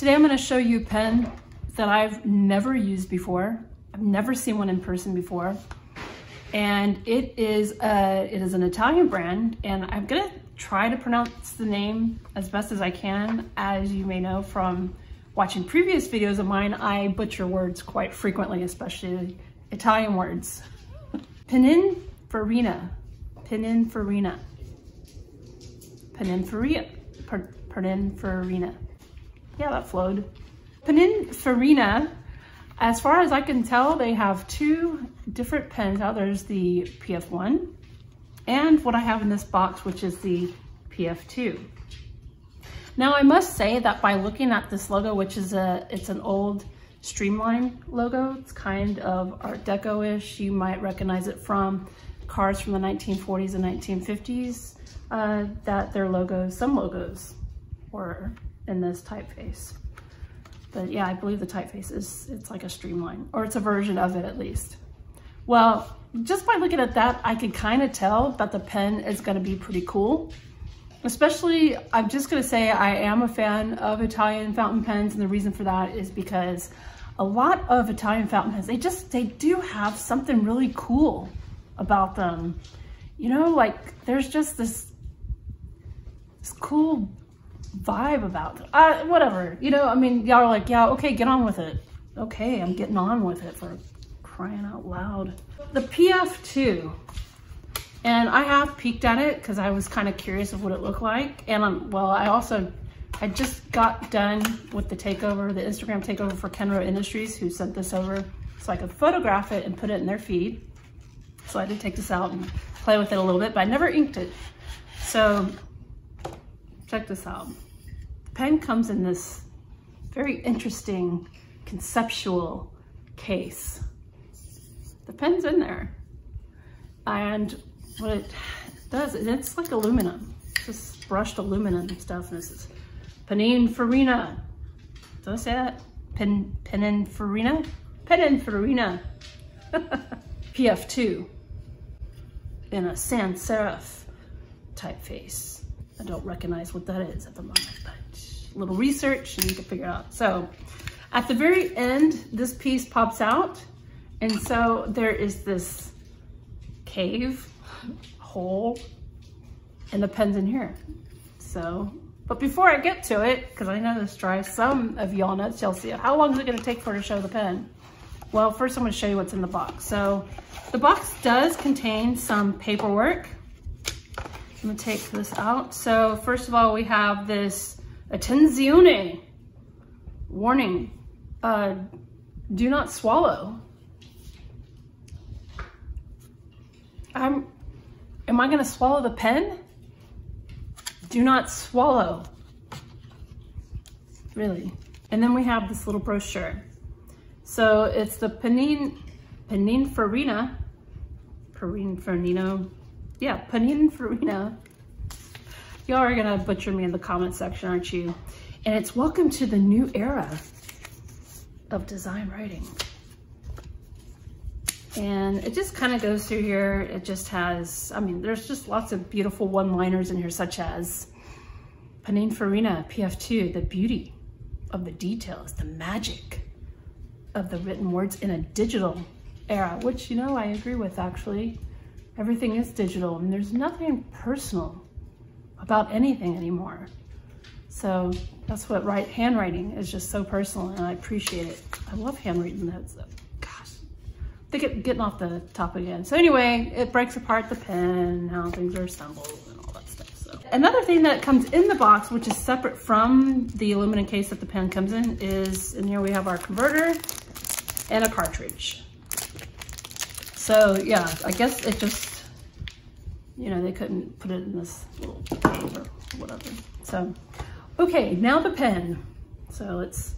Today I'm going to show you a pen that I've never used before. I've never seen one in person before. And it is an Italian brand, and I'm going to try to pronounce the name as best as I can. As you may know from watching previous videos of mine, I butcher words quite frequently, especially Italian words. Pininfarina. Pininfarina. Pininfarina. Pininfarina. Yeah, that flowed. Pininfarina, as far as I can tell, they have two different pens out. There's the PF1 and what I have in this box, which is the PF2. Now, I must say that by looking at this logo, which is it's an old streamline logo. It's kind of Art Deco-ish. You might recognize it from cars from the 1940s and 1950s, that their logos, some logos were in this typeface. But yeah, I believe the typeface it's like a streamline, or it's a version of it at least. Well, just by looking at that, I can kind of tell that the pen is going to be pretty cool. Especially, I'm just going to say I am a fan of Italian fountain pens, and the reason for that is because a lot of Italian fountain pens, they do have something really cool about them. You know, like there's just this cool vibe about it. Whatever, you know, I mean, y'all are like, yeah, okay, get on with it. Okay, I'm getting on with it, for crying out loud. The PF2, and I have peeked at it because I was kind of curious of what it looked like. And well, I just got done with the takeover, the Instagram takeover for Kenro Industries, who sent this over so I could photograph it and put it in their feed. So I did take this out and play with it a little bit, but I never inked it. So check this out. The pen comes in this very interesting conceptual case. The pen's in there. And what it does is it's like aluminum, just brushed aluminum and stuff. And this is Pininfarina. Did I say that? Pininfarina? Pininfarina. PF2 in a sans serif typeface. I don't recognize what that is at the moment, but a little research and you can figure it out. So at the very end, this piece pops out. And so there is this cave hole and the pen's in here. So, but before I get to it, because I know this drives some of y'all nuts, y'all see it. How long is it going to take for her to show the pen? Well, first I'm going to show you what's in the box. So the box does contain some paperwork. I'm going to take this out. So first of all, we have this attenzione warning. Do not swallow. Am I going to swallow the pen? Do not swallow. Really. And then we have this little brochure. So it's the Pininfarina. Yeah, Pininfarina. Y'all are gonna butcher me in the comment section, aren't you? And it's welcome to the new era of design writing. And it just kind of goes through here. It just has, I mean, there's just lots of beautiful one-liners in here, such as Pininfarina PF2, the beauty of the details, the magic of the written words in a digital era, which, you know, I agree with actually. Everything is digital and there's nothing personal about anything anymore. So that's what handwriting is, just so personal, and I appreciate it. I love handwritten notes though. Gosh, they getting off the top again. So anyway, it breaks apart the pen, how things are assembled and all that stuff. So another thing that comes in the box, which is separate from the aluminum case that the pen comes in, is in here we have our converter and a cartridge. So yeah, I guess it just, you know, they couldn't put it in this little cave or whatever. So, okay, now the pen. So it's,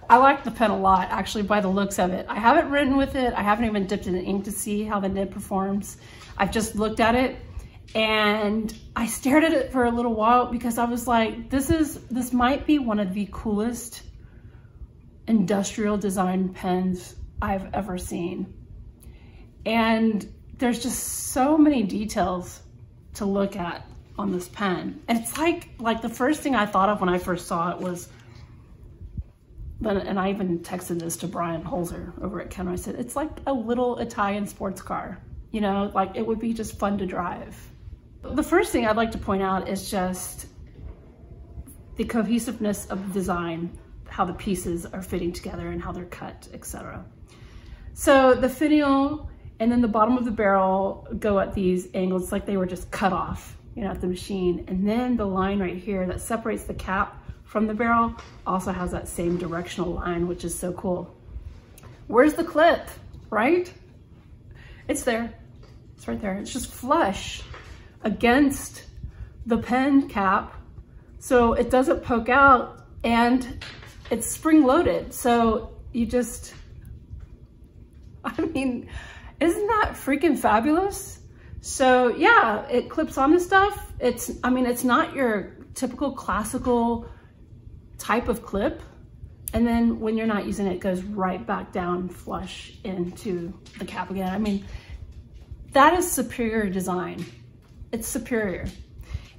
I like the pen a lot, actually, by the looks of it. I haven't written with it. I haven't even dipped in the ink to see how the nib performs. I've just looked at it and I stared at it for a little while because I was like, this might be one of the coolest industrial design pens I've ever seen. And there's just so many details to look at on this pen. And it's like the first thing I thought of when I first saw it was, and I even texted this to Brian Holzer over at Kenner. I said, it's like a little Italian sports car, you know, like it would be just fun to drive. The first thing I'd like to point out is just the cohesiveness of the design, how the pieces are fitting together and how they're cut, etc. So the finial and then the bottom of the barrel go at these angles like they were just cut off, you know, at the machine. And then the line right here that separates the cap from the barrel also has that same directional line, which is so cool. Where's the clip, right? It's there, it's right there. It's just flush against the pen cap, so it doesn't poke out, and it's spring loaded. So you just, I mean, isn't that freaking fabulous? So yeah, it clips onto stuff. I mean, it's not your typical classical type of clip. And then when you're not using it, it goes right back down flush into the cap again. I mean, that is superior design. It's superior.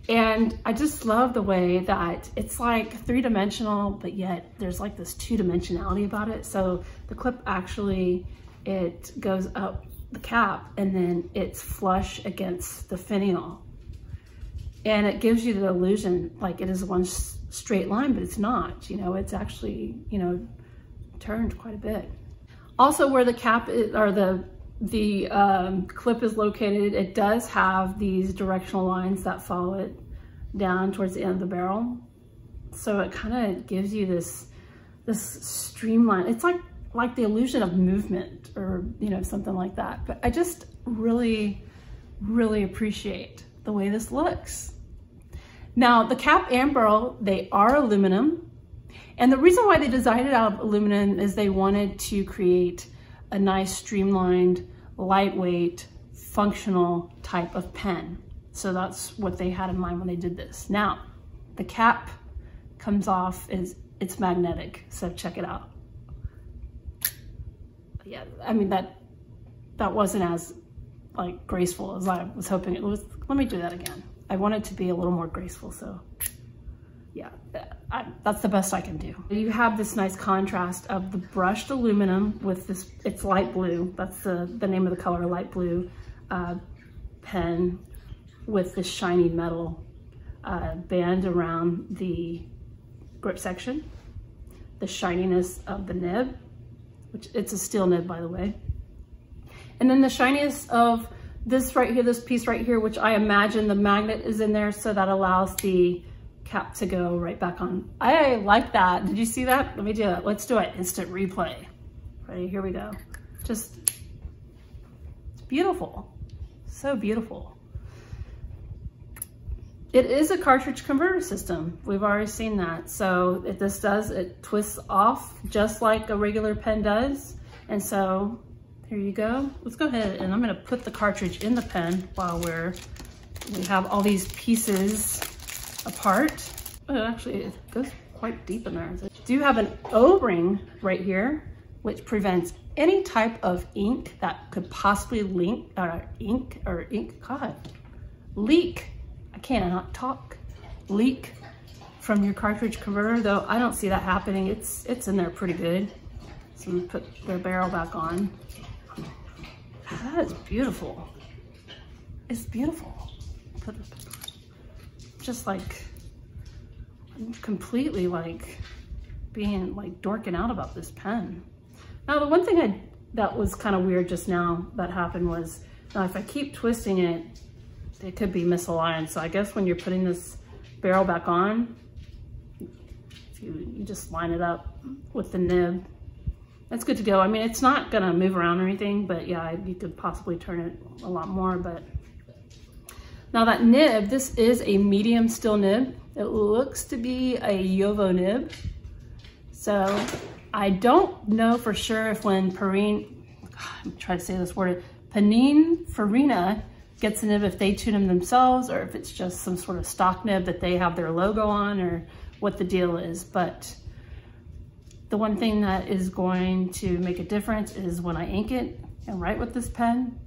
And I just love the way that it's like three-dimensional, but yet there's like this two-dimensionality about it. So the clip actually, it goes up the cap and then it's flush against the finial. And it gives you the illusion like it is one straight line, but it's not, you know, it's actually, you know, turned quite a bit. Also where the cap is, or the clip is located, it does have these directional lines that follow it down towards the end of the barrel. So it kind of gives you this streamline. It's like the illusion of movement, or, you know, something like that. But I just really, really appreciate the way this looks. Now, the cap and barrel, they are aluminum. And the reason why they designed it out of aluminum is they wanted to create a nice streamlined, lightweight, functional type of pen. So that's what they had in mind when they did this. Now, the cap comes off, it's magnetic, so check it out. Yeah, I mean, that wasn't as like graceful as I was hoping it was. Let me do that again. I want it to be a little more graceful, so yeah, that's the best I can do. You have this nice contrast of the brushed aluminum with this, it's light blue, that's the name of the color, light blue pen with this shiny metal band around the grip section, the shininess of the nib, which it's a steel nib, by the way, and then the shininess of this right here, this piece right here, which I imagine the magnet is in there, so that allows the cap to go right back on. I like that. Did you see that? Let me do that. Let's do it. Instant replay. Ready? Here we go. Just, it's beautiful. So beautiful. It is a cartridge converter system. We've already seen that. So if this does, it twists off just like a regular pen does. And so here you go. Let's go ahead and I'm gonna put the cartridge in the pen while we have all these pieces apart. Oh, actually, it goes quite deep in there. I do have an O-ring right here, which prevents any type of ink that could possibly leak. I cannot talk. Leak from your cartridge converter, though I don't see that happening. It's in there pretty good. So I'm gonna put the barrel back on. That is beautiful. It's beautiful. Just like, I'm completely like being like dorking out about this pen. Now the one thing that was kind of weird just now that happened was, now if I keep twisting it, it could be misaligned. So I guess when you're putting this barrel back on, if you just line it up with the nib, that's good to go. I mean, it's not gonna move around or anything, but yeah, you could possibly turn it a lot more. But now that nib, this is a medium steel nib. It looks to be a Yovo nib. So I don't know for sure if when I'm trying to say this word, Pininfarina gets a nib, if they tune them themselves or if it's just some sort of stock nib that they have their logo on, or what the deal is. But the one thing that is going to make a difference is when I ink it and write with this pen,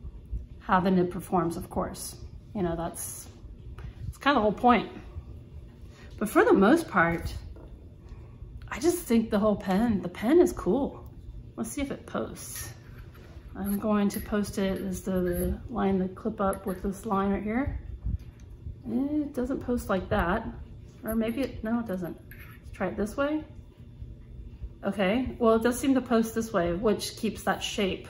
how the nib performs, of course. You know, it's kind of the whole point. But for the most part, I just think the pen is cool. Let's see if it posts. I'm going to post it as the line the clip up with this line right here. It doesn't post like that. Or maybe no, it doesn't. Let's try it this way. Okay, well, it does seem to post this way, which keeps that shape.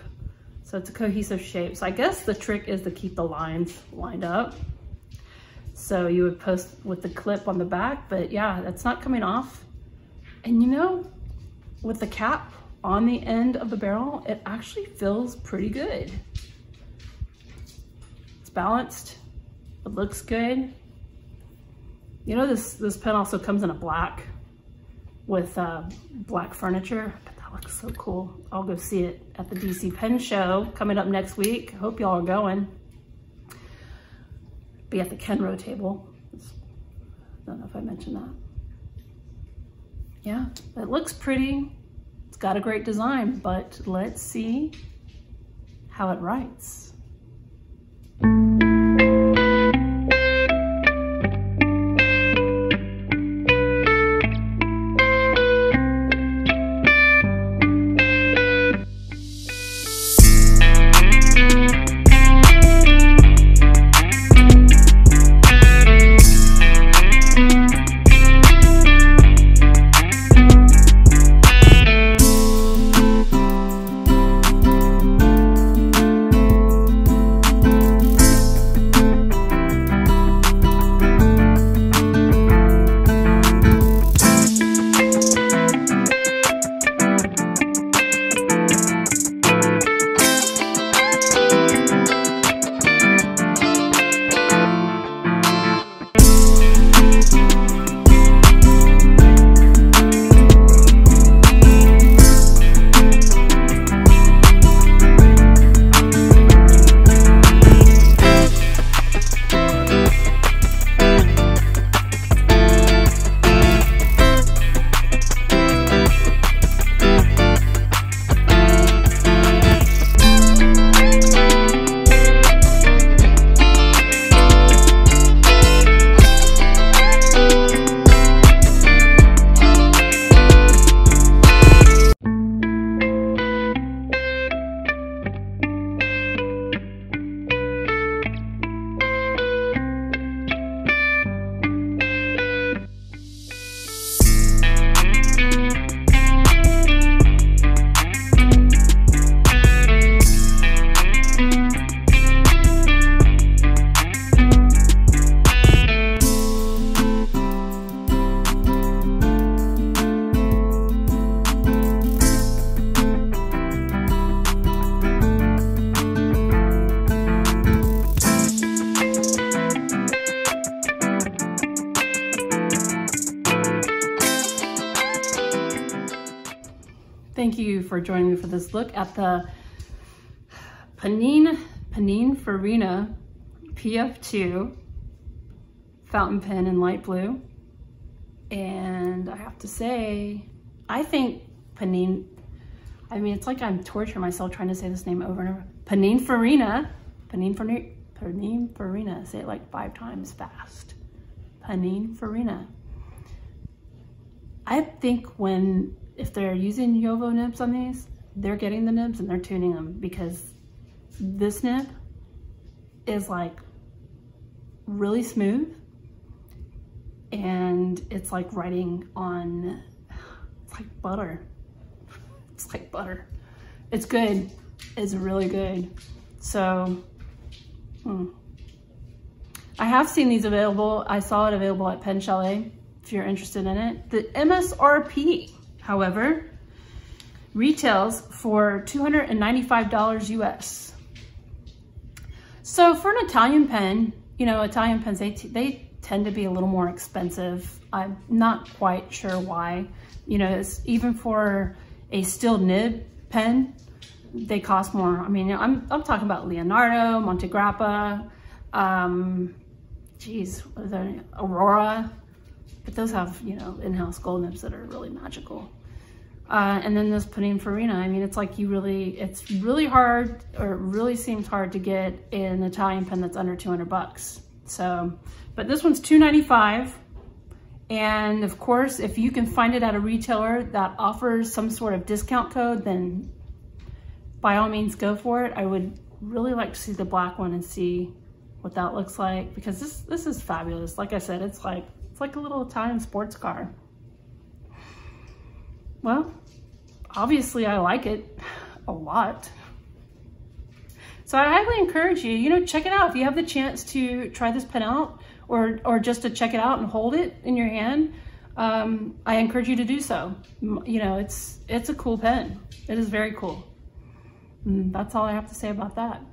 So it's a cohesive shape. So I guess the trick is to keep the lines lined up. So you would post with the clip on the back, but yeah, that's not coming off. And you know, with the cap on the end of the barrel, it actually feels pretty good. It's balanced, it looks good. You know, this pen also comes in a black with black furniture, but that looks so cool. I'll go see it at the DC Pen Show coming up next week. Hope y'all are going. Be at the Kenro table. I don't know if I mentioned that. Yeah, it looks pretty. It's got a great design, but let's see how it writes. Thank you for joining me for this look at the Pininfarina PF TWO fountain pen in light blue. And I have to say, I think it's like I'm torturing myself trying to say this name over and over. Pininfarina, say it like 5 times fast. Pininfarina. I think if they're using JoWo nibs on these, they're getting the nibs and they're tuning them, because this nib is like really smooth and it's like writing on, it's like butter. It's like butter. It's good. It's really good. So, I have seen these available. I saw it available at Pen Chalet if you're interested in it. The MSRP, however, retails for $295 US. So for an Italian pen, you know, Italian pens, they tend to be a little more expensive. I'm not quite sure why. You know, it's, even for a steel nib pen, they cost more. I mean, I'm talking about Leonardo, Montegrappa, Aurora, but those have, you know, in-house gold nibs that are really magical. And then this Pininfarina, I mean, it's like it's really hard, or it really seems hard to get an Italian pen that's under 200 bucks. So, but this one's $2.95. And of course, if you can find it at a retailer that offers some sort of discount code, then by all means go for it. I would really like to see the black one and see what that looks like, because this is fabulous. Like I said, it's like a little Italian sports car. Well, obviously I like it a lot. So I highly encourage you, you know, check it out. If you have the chance to try this pen out, or just to check it out and hold it in your hand, I encourage you to do so. You know, it's a cool pen. It is very cool. And that's all I have to say about that.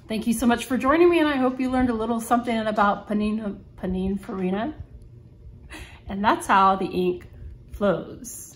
Thank you so much for joining me, and I hope you learned a little something about Pininfarina. And that's how the ink flows.